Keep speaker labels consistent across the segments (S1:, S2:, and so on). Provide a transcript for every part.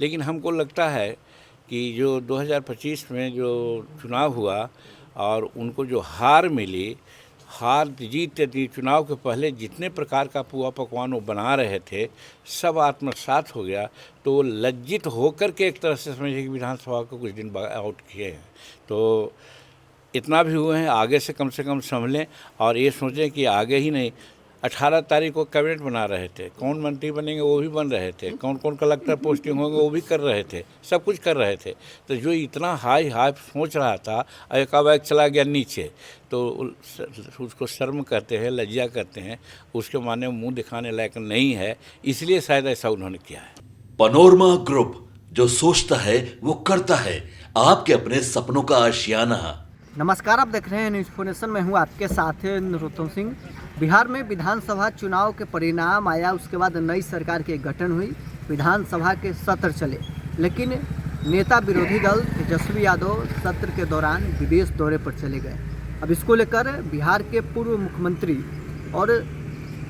S1: लेकिन हमको लगता है कि जो 2025 में जो चुनाव हुआ और उनको जो हार मिली, हार जीत यदि चुनाव के पहले जितने प्रकार का पुआ पकवान वो बना रहे थे सब आत्मसात हो गया, तो वो लज्जित होकर के एक तरह से समझिए कि विधानसभा को कुछ दिन आउट किए हैं। तो इतना भी हुए हैं, आगे से कम संभलें और ये सोचें कि आगे ही नहीं, 18 तारीख को कैबिनेट बना रहे थे, कौन मंत्री बनेंगे वो भी बन रहे थे, कौन कौन कलेक्टर पोस्टिंग होंगे वो भी कर रहे थे, सब कुछ कर रहे थे। तो जो इतना हाई सोच रहा था और एकाएक चला गया नीचे, तो उसको शर्म करते हैं, लज्जा करते हैं, उसके माने मुंह दिखाने लायक नहीं है, इसलिए शायद ऐसा उन्होंने किया है।
S2: पनोरमा ग्रुप, जो सोचता है वो करता है, आपके अपने सपनों का आशियाना।
S3: नमस्कार, आप देख रहे हैं न्यूज़। मैं हूं आपके साथ नरोत्तम सिंह। बिहार में विधानसभा चुनाव के परिणाम आया, उसके बाद नई सरकार की गठन हुई, विधानसभा के सत्र चले, लेकिन नेता विरोधी दल तेजस्वी यादव सत्र के दौरान विदेश दौरे पर चले गए। अब इसको लेकर बिहार के पूर्व मुख्यमंत्री और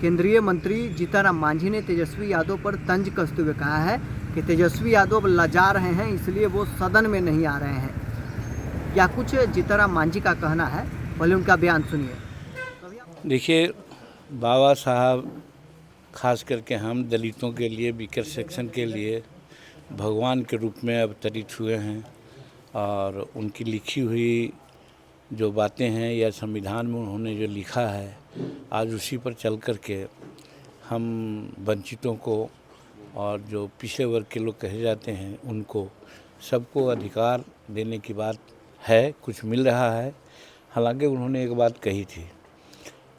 S3: केंद्रीय मंत्री जीतन मांझी ने तेजस्वी यादव पर तंज कसते हुए कहा है कि तेजस्वी यादव लजा रहे हैं, इसलिए वो सदन में नहीं आ रहे हैं। या कुछ जीतन मांझी का कहना है, पहले उनका बयान सुनिए।
S1: देखिए, बाबा साहब खास करके हम दलितों के लिए, बीकर सेक्शन के लिए भगवान के रूप में अवतरित हुए हैं और उनकी लिखी हुई जो बातें हैं या संविधान में उन्होंने जो लिखा है, आज उसी पर चल कर के हम वंचितों को और जो पिछड़े वर्ग के लोग कहे जाते हैं उनको सबको अधिकार देने की बात है, कुछ मिल रहा है। हालांकि उन्होंने एक बात कही थी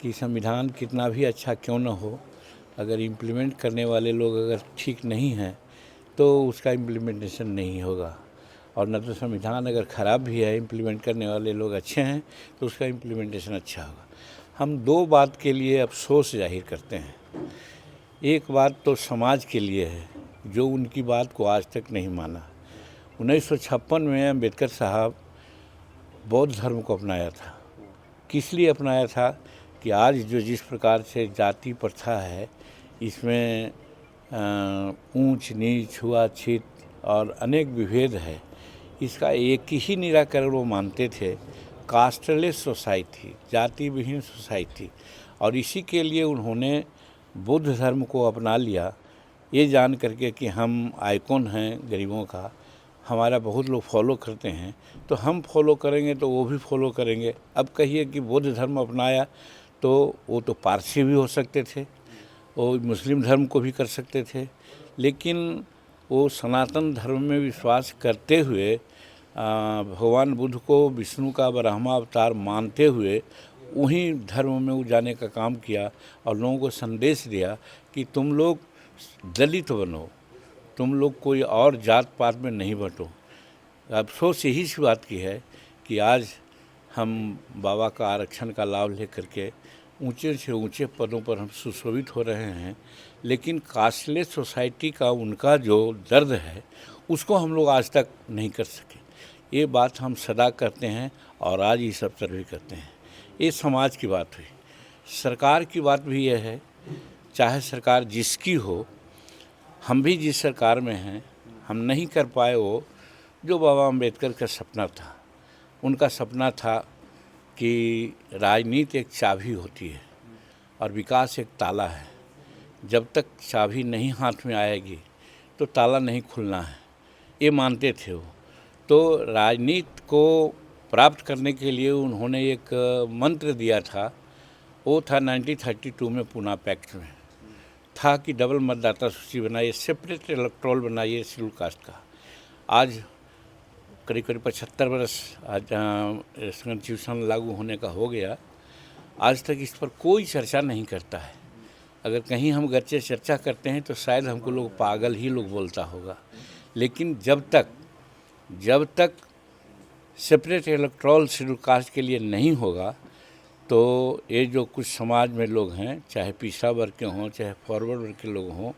S1: कि संविधान कितना भी अच्छा क्यों न हो, अगर इम्प्लीमेंट करने वाले लोग अगर ठीक नहीं हैं तो उसका इम्प्लीमेंटेशन नहीं होगा, और न तो संविधान अगर ख़राब भी है, इम्प्लीमेंट करने वाले लोग अच्छे हैं तो उसका इम्प्लीमेंटेशन अच्छा होगा। हम दो बात के लिए अफसोस जाहिर करते हैं। एक बात तो समाज के लिए है जो उनकी बात को आज तक नहीं माना। 1956 में अम्बेडकर साहब बौद्ध धर्म को अपनाया था। किस लिए अपनाया था कि आज जो जिस प्रकार से जाति प्रथा है, इसमें ऊंच नीच, छुआछूत और अनेक विभेद है, इसका एक ही निराकरण वो मानते थे, कास्टलेस सोसाइटी, जाति विहीन सोसाइटी। और इसी के लिए उन्होंने बुद्ध धर्म को अपना लिया, ये जान करके कि हम आइकॉन हैं गरीबों का, हमारा बहुत लोग फॉलो करते हैं, तो हम फॉलो करेंगे तो वो भी फॉलो करेंगे। अब कहिए कि बुद्ध धर्म अपनाया तो वो तो पारसी भी हो सकते थे, वो मुस्लिम धर्म को भी कर सकते थे, लेकिन वो सनातन धर्म में विश्वास करते हुए भगवान बुद्ध को विष्णु का ब्रह्मा अवतार मानते हुए उन्हीं धर्म में वो जाने का काम किया और लोगों को संदेश दिया कि तुम लोग दलित बनो, तुम लोग कोई और जात पात में नहीं बंटो। अफसोस यही सी बात की है कि आज हम बाबा का आरक्षण का लाभ लेकर के ऊंचे से ऊंचे पदों पर हम सुशोभित हो रहे हैं, लेकिन कास्टलेस सोसाइटी का उनका जो दर्द है उसको हम लोग आज तक नहीं कर सके। ये बात हम सदा करते हैं और आज ये सब सर्वे करते हैं। ये समाज की बात हुई। सरकार की बात भी यह है, चाहे सरकार जिसकी हो, हम भी जिस सरकार में हैं, हम नहीं कर पाए वो जो बाबा अम्बेडकर का सपना था। उनका सपना था कि राजनीति एक चाबी होती है और विकास एक ताला है। जब तक चाबी नहीं हाथ में आएगी तो ताला नहीं खुलना है, ये मानते थे वो। तो राजनीति को प्राप्त करने के लिए उन्होंने एक मंत्र दिया था, वो था 1932 में पूना पैक्ट में था कि डबल मतदाता सूची बनाइए, सेपरेट इलेक्टोरल बनाइए शेड्यूल कास्ट का। आज करीब 75 वर्ष आज कॉन्स्टिट्यूशन लागू होने का हो गया, आज तक इस पर कोई चर्चा नहीं करता है। अगर कहीं हम गच्चे चर्चा करते हैं तो शायद हमको लोग पागल ही लोग बोलता होगा, लेकिन जब तक सेपरेट इलेक्टोरल शेड्यूल कास्ट के लिए नहीं होगा तो ये जो कुछ समाज में लोग हैं, चाहे पिछड़ा वर्ग के हों चाहे फॉरवर्ड वर्ग के लोग हों,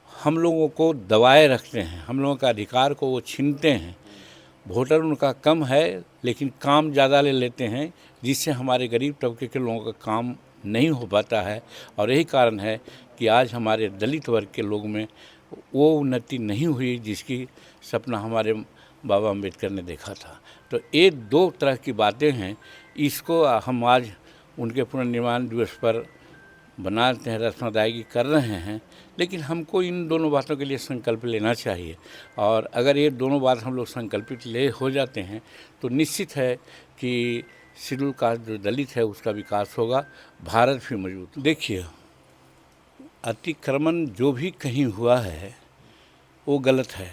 S1: हम लोगों को दबाए रखते हैं, हम लोगों का अधिकार को वो छीनते हैं। वोटर उनका कम है लेकिन काम ज़्यादा ले लेते हैं, जिससे हमारे गरीब तबके के लोगों का काम नहीं हो पाता है। और यही कारण है कि आज हमारे दलित वर्ग के लोग में वो उन्नति नहीं हुई जिसकी सपना हमारे बाबा अम्बेडकर ने देखा था। तो ये दो तरह की बातें हैं, इसको हम आज उनके पुनर्निर्माण दिवस पर बनाते हैं, रस्म अदायगी कर रहे हैं। लेकिन हमको इन दोनों बातों के लिए संकल्प लेना चाहिए, और अगर ये दोनों बात हम लोग संकल्पित ले हो जाते हैं तो निश्चित है कि शेड्यूल कास्ट जो दलित है उसका विकास होगा, भारत भी मजबूत। देखिए, अतिक्रमण जो भी कहीं हुआ है वो गलत है,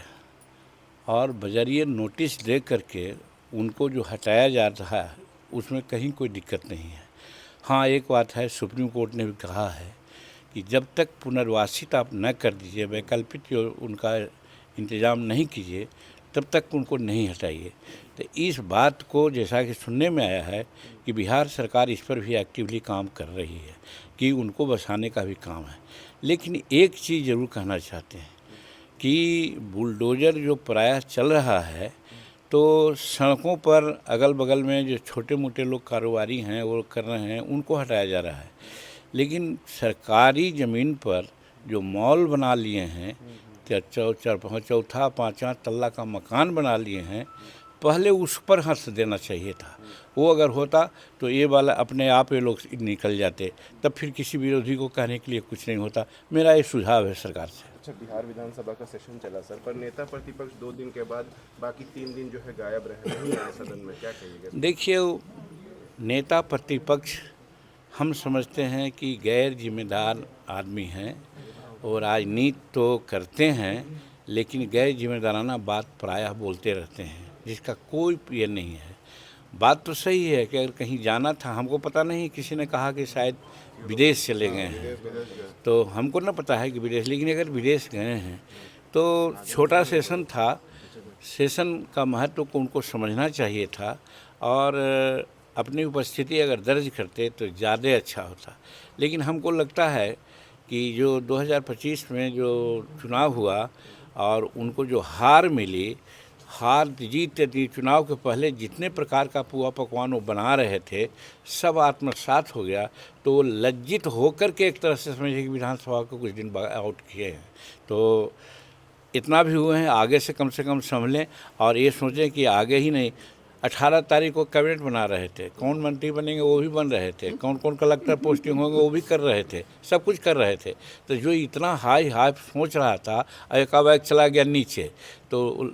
S1: और बजरिए नोटिस दे करके उनको जो हटाया जा रहा है उसमें कहीं कोई दिक्कत नहीं है। हाँ, एक बात है, सुप्रीम कोर्ट ने भी कहा है कि जब तक पुनर्वासित आप न कर दीजिए, वैकल्पिक जो उनका इंतज़ाम नहीं कीजिए, तब तक उनको नहीं हटाइए। तो इस बात को जैसा कि सुनने में आया है कि बिहार सरकार इस पर भी एक्टिवली काम कर रही है कि उनको बसाने का भी काम है। लेकिन एक चीज़ ज़रूर कहना चाहते हैं कि बुलडोज़र जो प्रायः चल रहा है, तो सड़कों पर अगल बगल में जो छोटे मोटे लोग कारोबारी हैं वो कर रहे हैं, उनको हटाया जा रहा है। लेकिन सरकारी ज़मीन पर जो मॉल बना लिए हैं, चौथा पाँचवा तल्ला का मकान बना लिए हैं, पहले उस पर हंस देना चाहिए था। वो अगर होता तो ये वाला अपने आप ये लोग निकल जाते, तब फिर किसी विरोधी को कहने के लिए कुछ नहीं होता। मेरा ये सुझाव है सरकार से।
S4: अच्छा, बिहार विधानसभा का सेशन चला सर, पर नेता प्रतिपक्ष 2 दिन के बाद बाकी 3 दिन जो है गायब रहे, नहीं आए सदन में, क्या कहिएगा?
S1: देखिए, नेता प्रतिपक्ष हम समझते हैं कि गैर जिम्मेदार आदमी हैं, और राजनीति तो करते हैं लेकिन गैर जिम्मेदाराना बात प्रायः बोलते रहते हैं, जिसका कोई ये नहीं है। बात तो सही है कि अगर कहीं जाना था, हमको पता नहीं, किसी ने कहा कि शायद विदेश चले गए हैं, तो हमको ना पता है कि विदेश, लेकिन अगर विदेश गए हैं तो छोटा सेशन था, सेशन का महत्व को उनको समझना चाहिए था, और अपनी उपस्थिति अगर दर्ज करते तो ज़्यादा अच्छा होता। लेकिन हमको लगता है कि जो 2025 में जो चुनाव हुआ और उनको जो हार मिली, हार जीत चुनाव के पहले जितने प्रकार का पुआ पकवान वो बना रहे थे सब आत्मसात हो गया, तो वो लज्जित होकर के एक तरह से समझे कि विधानसभा को कुछ दिन आउट किए हैं। तो इतना भी हुए हैं, आगे से कम संभलें, और ये सोचें कि आगे ही नहीं, 18 तारीख को कैबिनेट बना रहे थे, कौन मंत्री बनेंगे वो भी बन रहे थे, कौन कौन कलेक्टर पोस्टिंग होंगे वो भी कर रहे थे, सब कुछ कर रहे थे। तो जो इतना हाई सोच रहा था, एकाएक चला गया नीचे, तो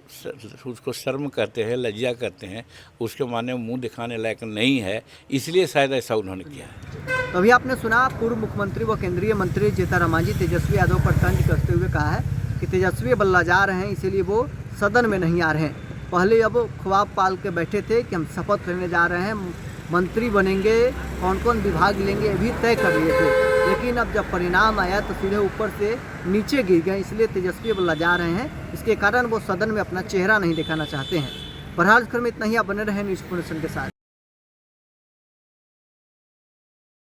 S1: उसको शर्म करते हैं, लज्जा करते हैं, उसके माने मुंह दिखाने लायक नहीं है, इसलिए शायद ऐसा उन्होंने किया है।
S3: तो अभी आपने सुना पूर्व मुख्यमंत्री व केंद्रीय मंत्री जीतन राम तेजस्वी यादव पर तंज कसते हुए कहा है कि तेजस्वी बल्ला जा रहे हैं, इसीलिए वो सदन में नहीं आ रहे हैं। पहले अब ख्वाब पाल के बैठे थे कि हम शपथ लेने जा रहे हैं, मंत्री बनेंगे, कौन कौन विभाग लेंगे ये भी तय कर लिए थे, लेकिन अब जब परिणाम आया तो सीधे ऊपर से नीचे गिर गए, इसलिए तेजस्वी बल्ला जा रहे हैं। इसके कारण वो सदन में अपना चेहरा नहीं दिखाना चाहते हैं। बहरहाल में इतना ही, आप बने रहे न्यूज़ 24 के साथ।